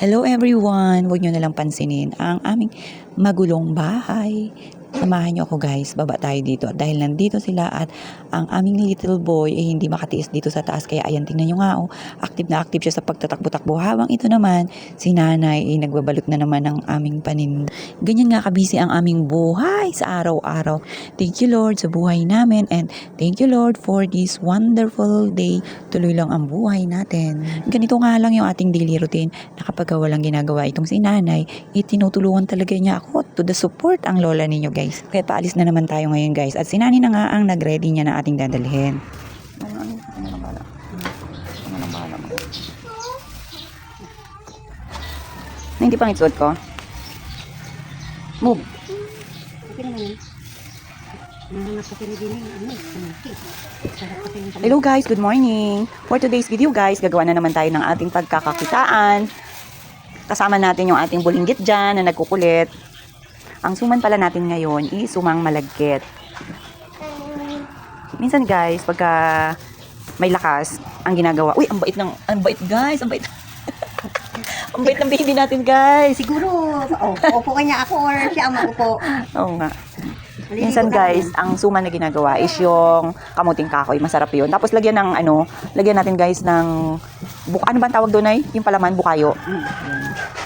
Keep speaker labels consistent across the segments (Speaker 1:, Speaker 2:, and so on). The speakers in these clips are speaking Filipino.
Speaker 1: Hello everyone! Huwag nyo nalang pansinin ang aming magulong bahay. Samahan nyo ako guys, baba tayo dito. Dahil nandito sila at ang aming little boy ay hindi makatiis dito sa taas. Kaya ayan, tingnan nyo nga oh, active na active siya sa pagtatakbo-takbo. Habang ito naman, si nanay ay nagbabalot na naman ng aming panin. Ganyan nga kabisi ang aming buhay sa araw-araw. Thank you Lord sa buhay namin and thank you Lord for this wonderful day. Tuloy lang ang buhay natin. Ganito nga lang yung ating daily routine na kapag walang ginagawa itong si nanay, itinutulungan talaga niya ako to the support ang lola ninyo guys. Kaya paalis na naman tayo ngayon guys. At si nanay na nga ang nag-ready niya na ating dadalhin. Ano na bala? Ano na bala mo? Na hindi pang isuot ko? Move. Hello guys, good morning. For today's video guys, gagawa na naman tayo ng ating pagkakakitaan. Kasama natin yung ating bulinggit dyan na nagkukulit. Ang suman pala natin ngayon is sumang malagkit. Minsan guys, pagka may lakas, ang ginagawa, uy, ang bait guys, ang bait. Ang bait ng baby natin guys.
Speaker 2: Siguro, upo kanya ako or siya ang maupo.
Speaker 1: Oo nga. Minsan guys, ang suman na ginagawa is yung kamuting kahoy. Masarap yun. Tapos lagyan ng lagyan natin guys ng ano ba ang tawag doon ay? Yung palaman, bukayo.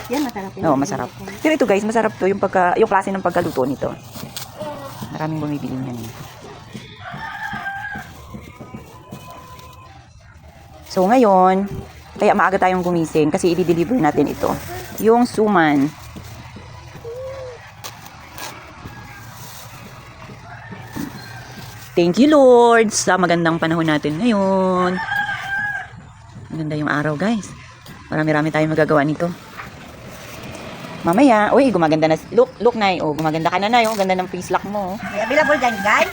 Speaker 2: Yan, masarap yun.
Speaker 1: Oo, masarap. Pero ito guys, masarap to yung klase ng pagkaluto nito. Maraming bumibili niyan. So ngayon, kaya maaga tayong gumising kasi i-deliver natin ito. Yung suman. Thank you Lord sa magandang panahon natin ngayon. Maganda yung araw guys. Marami-rami tayong magagawa nito. Mamaya, uy, gumaganda na. Look Nay. Oh, gumaganda ka na Nay. Oh, ganda ng face lock mo.
Speaker 2: May available dyan, guys.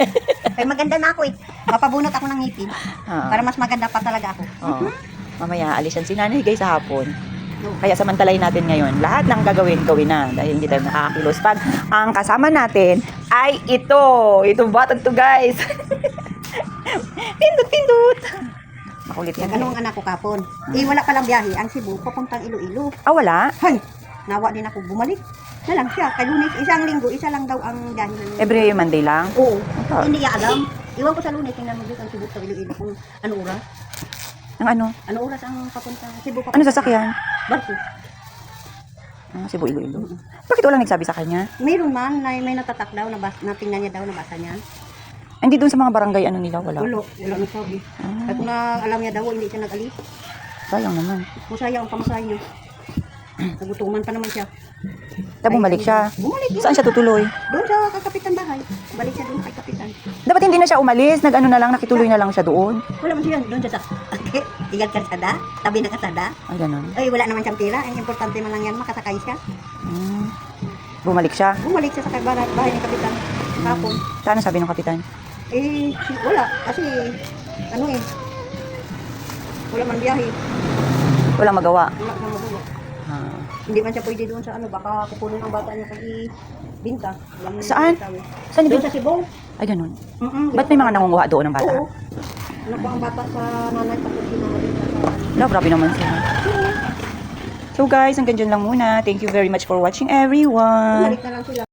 Speaker 2: Kaya maganda na ako eh. Mapabunot ako ng ngipin. Para mas maganda pa talaga ako.
Speaker 1: Oo. Mamaya, alis yan si nanay guys sa hapon. Kaya samantalayin natin ngayon. Lahat ng gagawin na. Dahil hindi tayo nakakakilos. Pag ang kasama natin ay ito. Itong batag to guys. Pindot. Makulit yan.
Speaker 2: Ganun ang anak ko kapon. Wala palang biyahe. Ang Cebu, papuntang Iloilo.
Speaker 1: Ah, wala?
Speaker 2: Hay! Nawa din ako bumalik. Na lang siya. Kay Lunes, isang linggo, isa lang daw ang biyahe ng...
Speaker 1: Every Monday lang?
Speaker 2: Oo. Hindi niya alam. Iwan ko sa Lunes, tingnan mo dito ang Cebu sa Iloilo kung ano oras.
Speaker 1: Ang ano?
Speaker 2: Ano oras ang papunta? Cebu papunta.
Speaker 1: Ano sasakyan?
Speaker 2: Barko.
Speaker 1: Cebu, Iloilo. Bakit walang nagsabi sa kanya?
Speaker 2: Mayroon man, may natatak daw, na tingnan niya daw, nabasa niya.
Speaker 1: Hindi doon sa mga barangay nila, wala?
Speaker 2: Wala nagsabi. At kung alam niya daw, hindi siya nag-alis.
Speaker 1: Sayang naman.
Speaker 2: Masaya ang pamasahe niya. Nagutuman pa naman siya.
Speaker 1: Bumalik siya?
Speaker 2: Bumalik.
Speaker 1: Saan siya tutuloy?
Speaker 2: Doon sa kapitan bahay. Balik siya doon kay kapitan.
Speaker 1: Dapat hindi na siya umalis. Nakituloy na lang siya doon.
Speaker 2: Wala man siya doon sa tigal kalsada, tabi ng kalsada.
Speaker 1: Ay, ganun.
Speaker 2: Ay, wala naman siyang pila. Ang importante man lang yan, makasakay siya.
Speaker 1: Bumalik siya?
Speaker 2: Bumalik siya sa bahay ng kapitan. Kapon.
Speaker 1: Saan sabi ng kapitan?
Speaker 2: Wala. Kasi, wala man biyahe.
Speaker 1: Walang magawa.
Speaker 2: Wala kang magawa. Hindi man siya pwede doon sa baka kukunin ang bata niya kay binta.
Speaker 1: Saan? Saan
Speaker 2: Doon sa Cebu.
Speaker 1: Ay, ganun. Ba't may mga nangunguha doon ng bata?
Speaker 2: Oo. Ano po ang bata sa nanay tapos binabinta sa...
Speaker 1: Wala, grabe naman sila. So guys, hanggang dyan lang muna. Thank you very much for watching everyone.
Speaker 2: Bumalik na lang sila.